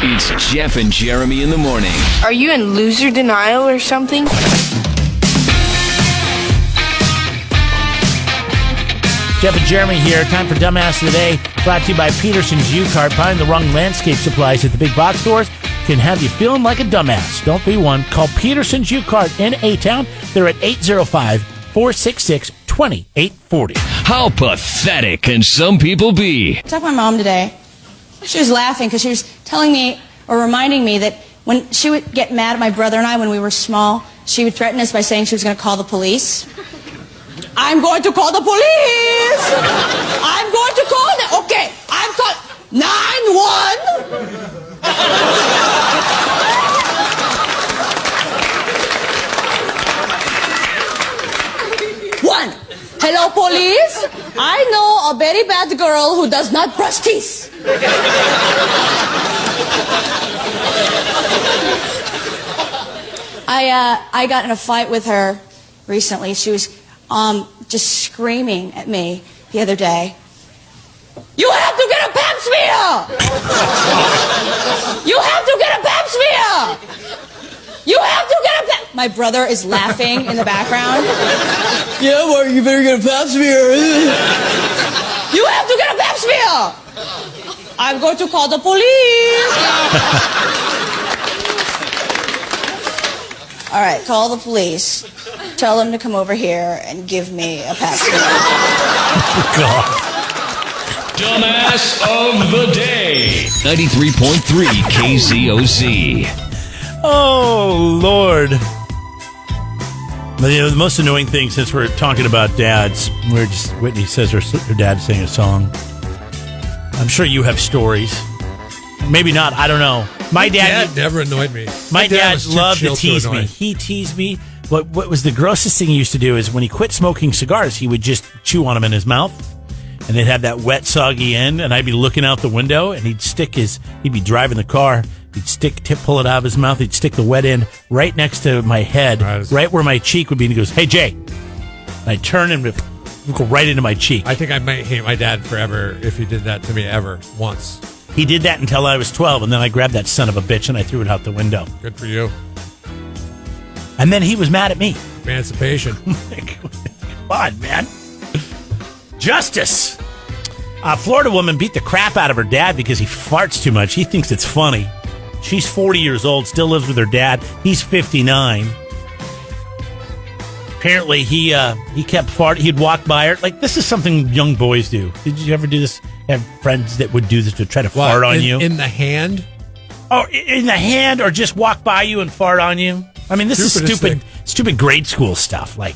It's Jeff and Jeremy in the morning. Are you in loser denial or something? Jeff and Jeremy here. Time for Dumbass of the Day. Brought to you by Peterson's U-Cart. Buying the wrong landscape supplies at the big box stores can have you feeling like a dumbass. Don't be one. Call Peterson's U-Cart in A-Town. They're at 805-466-2840. How pathetic can some people be? I talked to my mom today. She was laughing because she was telling me or reminding me that when she would get mad at my brother and I when we were small, she would threaten us by saying she was going to call the police. I'm going to call the police! I'm going to call them! Okay, I'm calling 911! Hello, police? I know a very bad girl who does not brush teeth. I got in a fight with her recently. She was just screaming at me the other day. You have to get a pap smear! You have to get a pap smear! You have to get a pap... My brother is laughing in the background. Yeah, well, you better get a pap smear. You have to get a pap smear! I'm going to call the police. All right, call the police. Tell them to come over here and give me a pap smear. God. Dumbass of the Day. 93.3 KZOZ. Oh, Lord. But, the most annoying thing, since we're talking about dads, Whitney says her dad sang a song. I'm sure you have stories. Maybe not. I don't know. My dad never annoyed me. My dad loved to tease me. He teased me. What was the grossest thing he used to do is when he quit smoking cigars, he would just chew on them in his mouth, and they'd have that wet, soggy end, and I'd be looking out the window, and he'd be driving the car, pull it out of his mouth, he'd stick the wet end right next to my head, right where my cheek would be, and he goes, "Hey, Jay." And I'd turn and go right into my cheek. I think I might hate my dad forever if he did that to me once. He did that until I was 12, and then I grabbed that son of a bitch and I threw it out the window. Good for you. And then he was mad at me. Emancipation. Come on, man. Justice. A Florida woman beat the crap out of her dad because he farts too much. He thinks it's funny. She's 40 years old, still lives with her dad. He's 59. Apparently, he kept farting. He'd walk by her. Like, this is something young boys do. Did you ever do this? Have friends that would do this to try to fart on you? In the hand? Oh, in the hand, or just walk by you and fart on you? I mean, this is stupid grade school stuff. Like,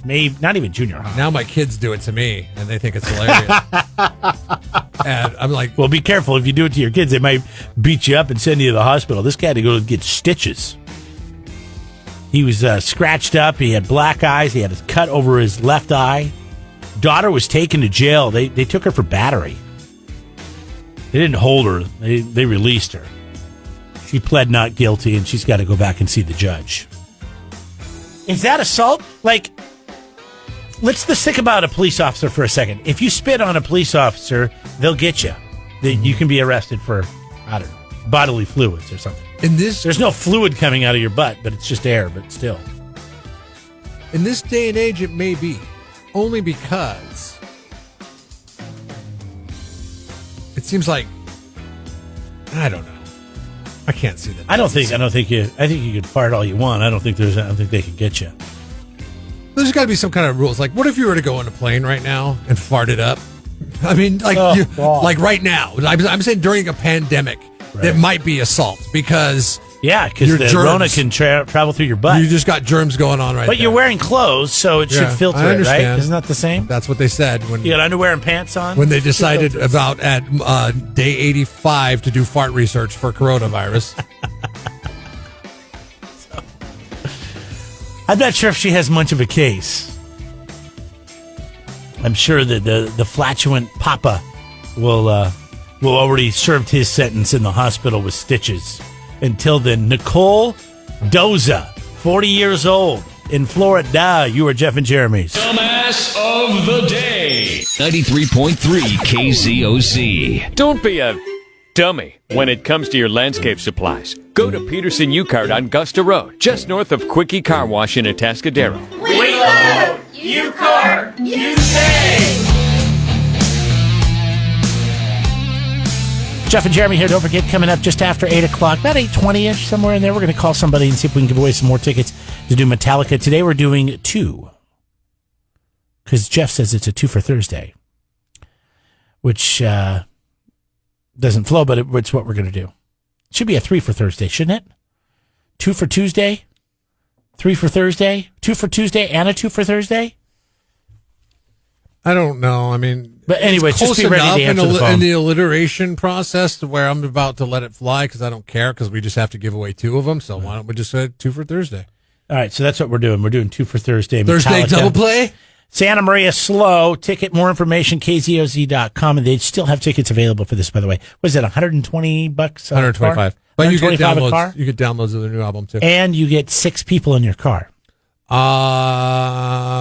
maybe not even junior high. Now my kids do it to me, and they think it's hilarious. And I'm like, well, be careful. If you do it to your kids, they might beat you up and send you to the hospital. This guy had to go get stitches. He was scratched up. He had black eyes. He had a cut over his left eye. Daughter was taken to jail. They took her for battery. They didn't hold her. They released her. She pled not guilty, and she's got to go back and see the judge. Is that assault? Like, let's think about a police officer for a second. If you spit on a police officer, they'll get you. You can be arrested for, I don't know, bodily fluids or something. There's no fluid coming out of your butt, but it's just air, but still. In this day and age, it may be. Only because it seems like, I don't know. I can't see that. I think you could fart all you want. I don't think they could get you. There's got to be some kind of rules. Like, what if you were to go on a plane right now and fart it up? I mean, like, like right now. I'm saying during a pandemic, that might be assault because the Rona can travel through your butt. You just got germs going on But you're wearing clothes, so it should filter it, right? Isn't that the same? That's what they said. When you got underwear and pants on? When they decided about at day 85 to do fart research for coronavirus. I'm not sure if she has much of a case. I'm sure that the flatulent papa will already served his sentence in the hospital with stitches. Until then, Nicole Doza, 40 years old, in Florida. You are Jeff and Jeremy's Dumbass of the Day. 93.3 KZOZ. Don't be a Dummy, when it comes to your landscape supplies, go to Peterson U-Cart on Gusta Road, just north of Quickie Car Wash in Atascadero. We love U-Cart UK! Jeff and Jeremy here. Don't forget, coming up just after 8 o'clock, about 8:20-ish, somewhere in there, we're going to call somebody and see if we can give away some more tickets to do Metallica. Today we're doing 2, because Jeff says it's a 2 for Thursday, which doesn't flow, but it's what we're going to do. It should be a 3 for Thursday, shouldn't it? 2 for Tuesday, 3 for Thursday, 2 for Tuesday, and a 2 for Thursday? I don't know. I mean, but anyway, just be ready to answer the phone. In the alliteration process to where I'm about to let it fly because I don't care because we just have to give away 2 of them. So why don't we just say 2 for Thursday? All right, so that's what we're doing. We're doing 2 for Thursday. Thursday Metallica. double play? Santa Maria Slow. Ticket, more information, kzoz.com. And they still have tickets available for this, by the way. Was it $120? 125. But you get downloads. You get downloads of the new album, too. And you get 6 people in your car.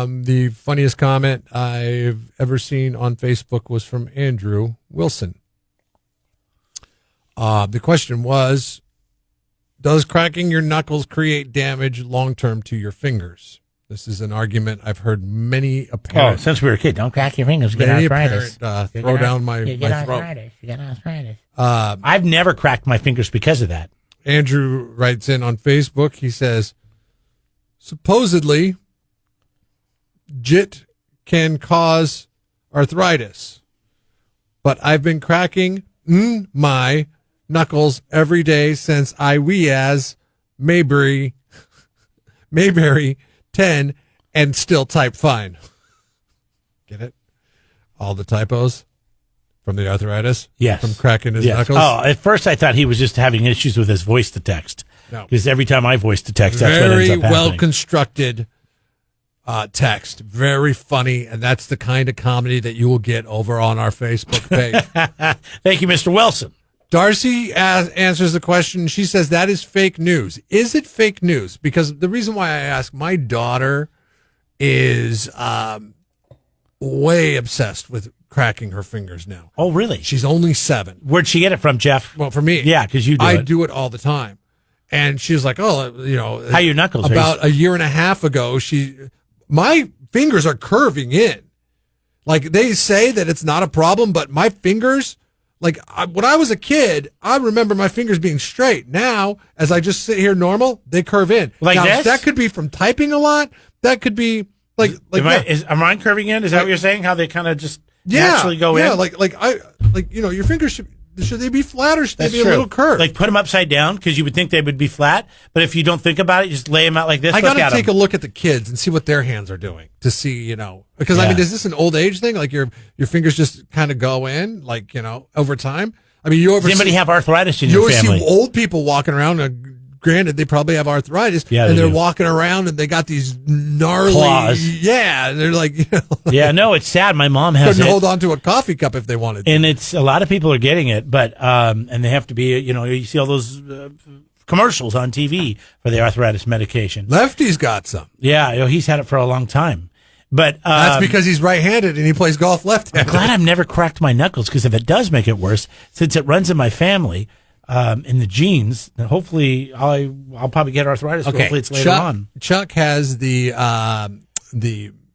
The funniest comment I've ever seen on Facebook was from Andrew Wilson. The question was, does cracking your knuckles create damage long-term to your fingers? This is an argument I've heard many a parent. Oh, since we were a kid, don't crack your fingers. Get arthritis. Throw down my throat. Arthritis. You get arthritis. I've never cracked my fingers because of that. Andrew writes in on Facebook. He says, supposedly, JIT can cause arthritis, but I've been cracking my knuckles every day since I as Mayberry 10 and still type fine. Get it? All the typos from the arthritis? Yes. From cracking his knuckles? Oh, at first I thought he was just having issues with his voice to text. No. Because every time I voice to text, that's what ends up happening. Very well constructed text. Very funny. And that's the kind of comedy that you will get over on our Facebook page. Thank you, Mr. Wilson. Darcy answers the question. She says that is fake news. Is it fake news? Because the reason why I ask, my daughter is way obsessed with cracking her fingers now. Oh, really? She's only 7. Where'd she get it from, Jeff? Well, for me. Yeah, because you do I it. do it all the time. And she was like, oh, you know. How your knuckles? About a year and a half ago, my fingers are curving in. Like, they say that it's not a problem, but my fingers, like, when I was a kid, I remember my fingers being straight. Now, as I just sit here normal, they curve in. Like now, this? That could be from typing a lot. That could be, like am mine curving in? Is that what you're saying? How they kind of just naturally go in? Yeah, like your fingers should they be flat or should they be a little curved? Like put them upside down because you would think they would be flat, but if you don't think about it, just lay them out like this. I got to take a look at the kids and see what their hands are doing to see, because I mean, is this an old age thing? Like your fingers just kind of go in, like, over time. I mean, Does anybody have arthritis in your family? You always see old people walking around. Granted, they probably have arthritis, and they're walking around and they got these gnarly claws. Yeah, and they're like, yeah, no, it's sad. My mom has couldn't hold on to a coffee cup if they wanted to. And it's a lot of people are getting it, but and they have to be, you see all those commercials on TV for the arthritis medication. Lefty's got some. Yeah, he's had it for a long time. But that's because he's right-handed and he plays golf left-handed. I'm glad I've never cracked my knuckles, because if it does make it worse, since it runs in my family, in the genes, then hopefully I'll probably get arthritis. Okay. Hopefully it's later on. Chuck has the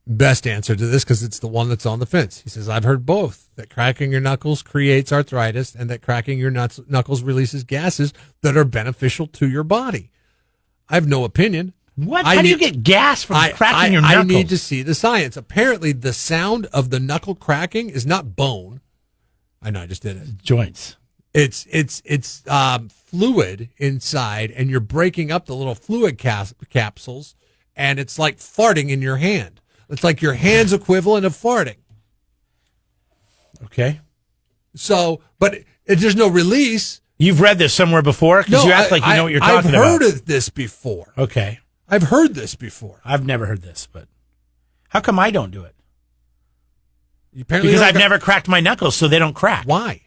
best answer to this because it's the one that's on the fence. He says, I've heard both, that cracking your knuckles creates arthritis and that cracking your knuckles releases gases that are beneficial to your body. I have no opinion. What? How do you get gas from cracking your knuckles? I need to see the science. Apparently, the sound of the knuckle cracking is not bone. I know, I just did it. Joints. It's fluid inside, and you're breaking up the little fluid capsules, and it's like farting in your hand. It's like your hand's equivalent of farting. Okay. So, but there's no release. You've read this somewhere before? Because you act like you know what you're talking about. I've heard of this before. Okay. I've heard this before. I've never heard this, but how come I don't do it? Apparently because I've never cracked my knuckles, so they don't crack. Why?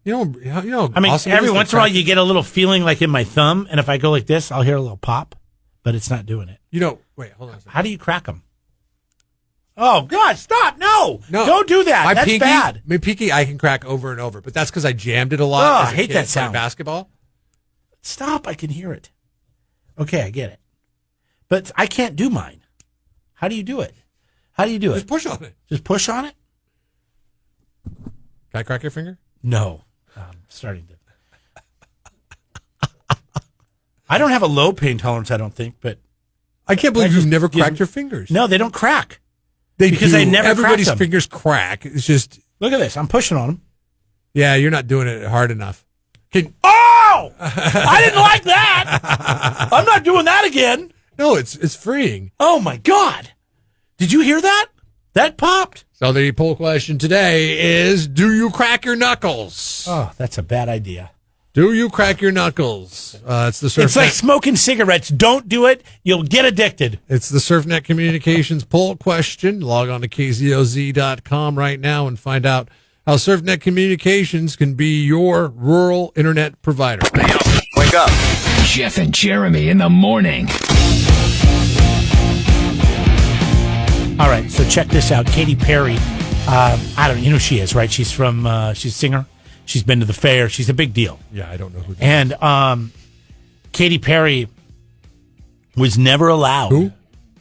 You know. I mean, every once in a while you get a little feeling like in my thumb, and if I go like this, I'll hear a little pop, but it's not doing it. Wait, hold on a second. How do you crack them? Oh, God, stop. No. Don't do that. That's bad. My pinky, I can crack over and over, but that's because I jammed it a lot. Oh, as I hate that sound. Basketball. Stop. I can hear it. Okay, I get it. But I can't do mine. How do you do it? Just push on it. Just push on it? Can I crack your finger? No. I'm starting to. I don't have a low pain tolerance, I don't think, but. I can't believe you've never cracked your fingers. No, they don't crack. Because I never Everybody's cracked them. fingers crack. It's just. Look at this. I'm pushing on them. Yeah, you're not doing it hard enough. Oh! I didn't like that. I'm not doing that again. No, it's freeing. Oh, my God. Did you hear that? That popped. So the poll question today is, do you crack your knuckles? Oh, that's a bad idea. Do you crack your knuckles? It's the It's like smoking cigarettes. Don't do it. You'll get addicted. It's the SurfNet Communications poll question. Log on to KZOZ.com right now and find out how SurfNet Communications can be your rural internet provider. Wake up. Jeff and Jeremy in the morning. All right, so check this out. Katy Perry, I don't know, you know who she is, right? She's from, she's a singer. She's been to the fair. She's a big deal. Yeah, I don't know who that is. And Katy Perry was never allowed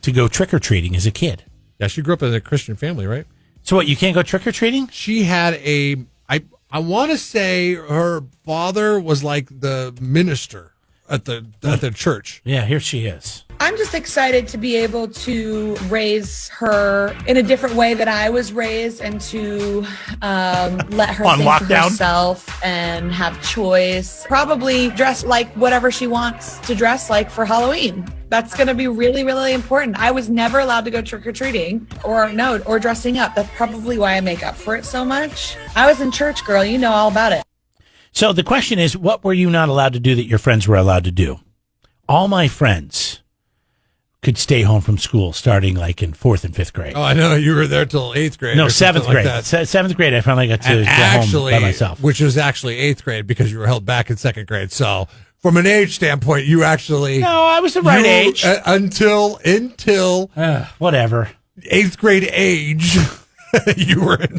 to go trick-or-treating as a kid. Yeah, she grew up in a Christian family, right? So what, you can't go trick-or-treating? She had I want to say her father was like the minister at the church. Yeah, here she is. I'm just excited to be able to raise her in a different way that I was raised and to let her think for herself and have choice. Probably dress like whatever she wants to dress like for Halloween. That's going to be really, really important. I was never allowed to go trick-or-treating or dressing up. That's probably why I make up for it so much. I was in church, girl. You know all about it. So the question is, what were you not allowed to do that your friends were allowed to do? All my friends could stay home from school starting like in 4th and 5th grade. Oh, I know. You were there till 8th grade. No, 7th grade. Like 7th grade, I finally got to go home by myself. Which was actually 8th grade because you were held back in 2nd grade. So from an age standpoint, you actually... No, I was the right age. Until whatever. 8th grade age, you were in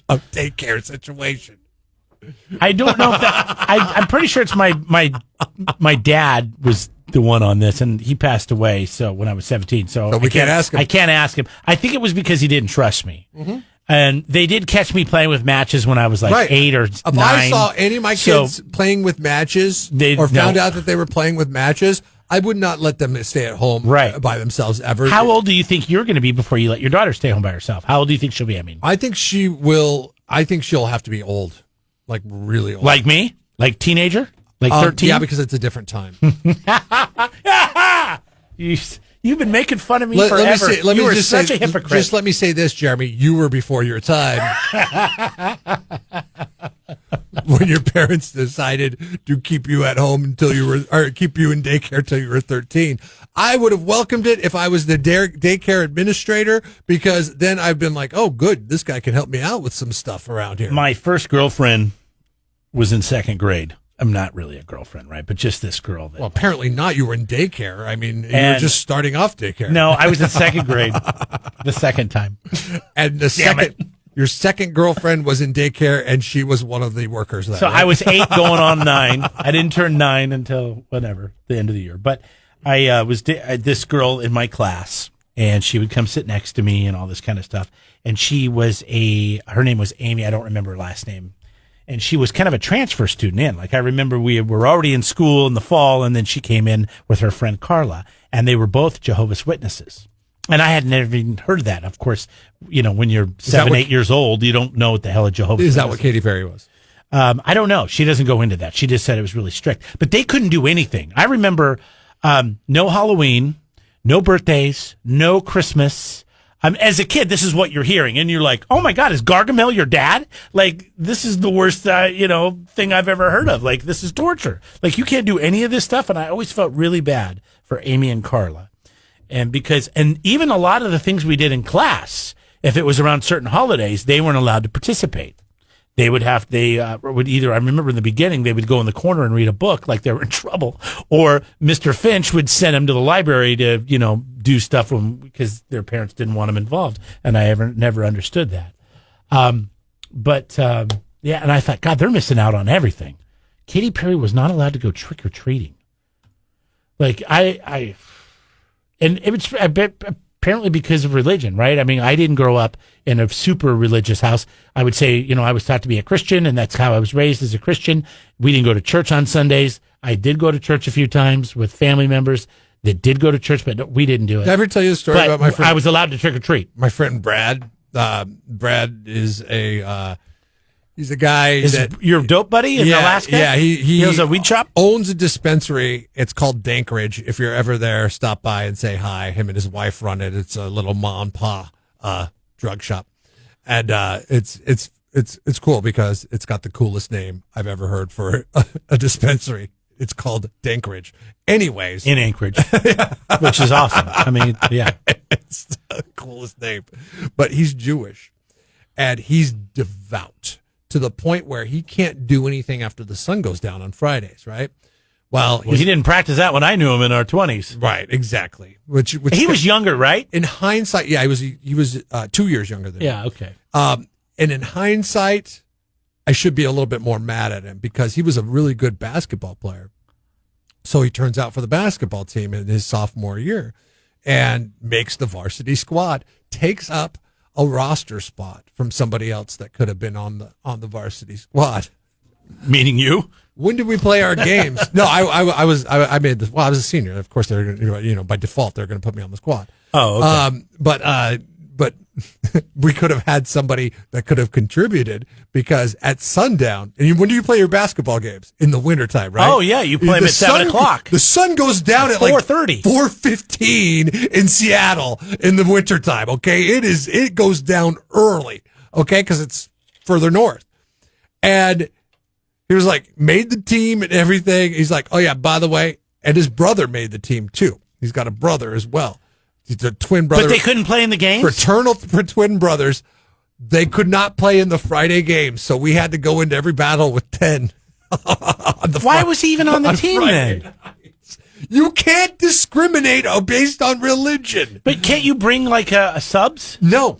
a daycare situation. I don't know if that... I'm pretty sure it's my dad was the one on this, and he passed away when I was 17. So we can't ask him. I can't ask him. I think it was because he didn't trust me. Mm-hmm. And they did catch me playing with matches when I was like 8 or 9. If I saw any of my kids playing with matches found out that they were playing with matches, I would not let them stay at home by themselves ever. How old do you think you're going to be before you let your daughter stay home by herself? How old do you think she'll be? I think she will. I think she'll have to be old, like really old. Like me? Like teenager? Like 13? Yeah, because it's a different time. You've been making fun of me forever. You were such a hypocrite. Just let me say this, Jeremy. You were before your time. When your parents decided to keep you at home or keep you in daycare until you were 13. I would have welcomed it if I was the daycare administrator, because then I've been like, oh, good, this guy can help me out with some stuff around here. My first girlfriend was in 2nd grade. I'm not really a girlfriend, right? But just this girl. Well, apparently not. You were in daycare. I mean, you were just starting off daycare. No, I was in 2nd grade the second time. And your second girlfriend was in daycare, and she was one of the workers there. So right? I was 8 going on 9. I didn't turn 9 until the end of the year. But I was this girl in my class, and she would come sit next to me and all this kind of stuff. And her name was Amy. I don't remember her last name. And she was kind of a transfer student in. Like, I remember we were already in school in the fall, and then she came in with her friend Carla, and they were both Jehovah's Witnesses. And I had never even heard of that. Of course, when you're 7, 8 years old, you don't know what the hell a Jehovah's Witness is. Is that what Katy Perry was? I don't know. She doesn't go into that. She just said it was really strict. But they couldn't do anything. I remember no Halloween, no birthdays, no Christmas. As a kid, this is what you're hearing, and you're like, "Oh my God, is Gargamel your dad?" Like, this is the worst, thing I've ever heard of. Like, this is torture. Like, you can't do any of this stuff, and I always felt really bad for Amy and Carla, and even a lot of the things we did in class, if it was around certain holidays, they weren't allowed to participate. They would either, I remember in the beginning, they would go in the corner and read a book like they were in trouble, or Mr. Finch would send them to the library to, do stuff because their parents didn't want them involved, and I never understood that. Yeah, and I thought, God, they're missing out on everything. Katy Perry was not allowed to go trick or treating. Like and it was apparently because of religion, right? I mean, I didn't grow up in a super religious house. I would say, I was taught to be a Christian, and that's how I was raised as a Christian. We didn't go to church on Sundays. I did go to church a few times with family members that did go to church, but we didn't do it. Did I ever tell you the story about my friend? I was allowed to trick or treat. My friend Brad. Brad is he's a guy that your dope buddy in Alaska. Yeah, he owns a weed shop. Owns a dispensary. It's called Dankridge. If you're ever there, stop by and say hi. Him and his wife run it. It's a little mom and pa drug shop, and it's cool because it's got the coolest name I've ever heard for a dispensary. It's called Dankridge. Anyways. In Anchorage. Which is awesome. I mean, yeah. It's the coolest name. But he's Jewish. And he's devout to the point where he can't do anything after the sun goes down on Fridays, right? Well, he didn't practice that when I knew him in our 20s. Right, exactly. Which he was younger, right? In hindsight, yeah, he was 2 years younger than me. Yeah, okay. And in hindsight, I should be a little bit more mad at him because he was a really good basketball player. So he turns out for the basketball team in his sophomore year and makes the varsity squad, takes up a roster spot from somebody else that could have been on the varsity squad. Meaning you? When did we play our games? No, I was a senior. Of course, they're gonna, by default they're going to put me on the squad. Oh, okay. But we could have had somebody that could have contributed because at sundown, and when do you play your basketball games? In the wintertime, right? Oh, yeah, you play them at 7 o'clock. The sun goes down at 4:30. 4:15 in Seattle in the wintertime, okay? It goes down early, okay, because it's further north. And he was like, made the team and everything. He's like, oh, yeah, by the way, and his brother made the team, too. He's got a brother as well. He's a twin brother. But they couldn't play in the games? Fraternal for twin brothers. They could not play in the Friday games, so we had to go into every battle with 10. Why was he even on the team then? Nights. You can't discriminate based on religion. But can't you bring like a subs? No.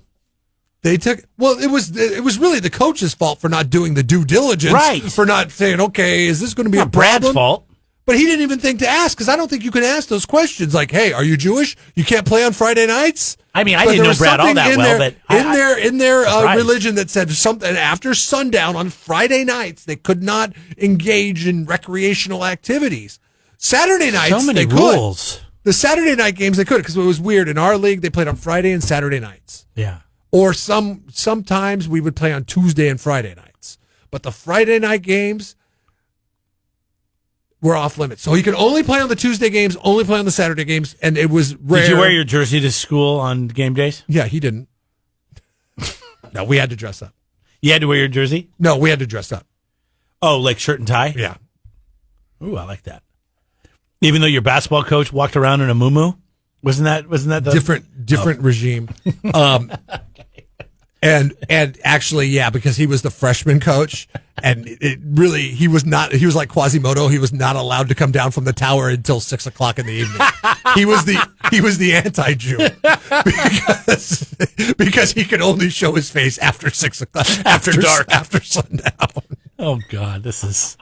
They took, well, it was really the coach's fault for not doing the due diligence. Right. For not saying, okay, is this going to be not a problem? Brad's fault. But he didn't even think to ask, because I don't think you can ask those questions like, hey, are you Jewish? You can't play on Friday nights? I mean, I didn't know Brad all that well, but in their religion that said something after sundown on Friday nights, they could not engage in recreational activities. Saturday nights, so many rules. The Saturday night games, they could, because it was weird. In our league, they played on Friday and Saturday nights. Yeah. Or sometimes we would play on Tuesday and Friday nights. But the Friday night games were off limits. So you could only play on the Tuesday games, only play on the Saturday games, and it was rare. Did you wear your jersey to school on game days? Yeah, he didn't. No, we had to dress up. You had to wear your jersey? No, we had to dress up. Oh, like shirt and tie? Yeah. Ooh, I like that. Even though your basketball coach walked around in a muumuu? Wasn't that the different regime? And actually, yeah, because he was the freshman coach, and he was like Quasimodo. He was not allowed to come down from the tower until 6 o'clock in the evening. He was the anti-Jew because he could only show his face after 6 o'clock, after dark, after sundown. Oh God, this is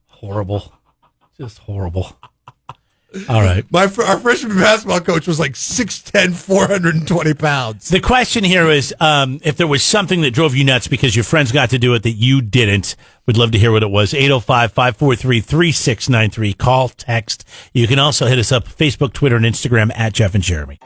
horrible, just horrible. All right. Our freshman basketball coach was like 6'10", 420 pounds. The question here is, if there was something that drove you nuts because your friends got to do it that you didn't, we'd love to hear what it was. 805-543-3693. Call, text. You can also hit us up Facebook, Twitter, and Instagram at Jeff and Jeremy.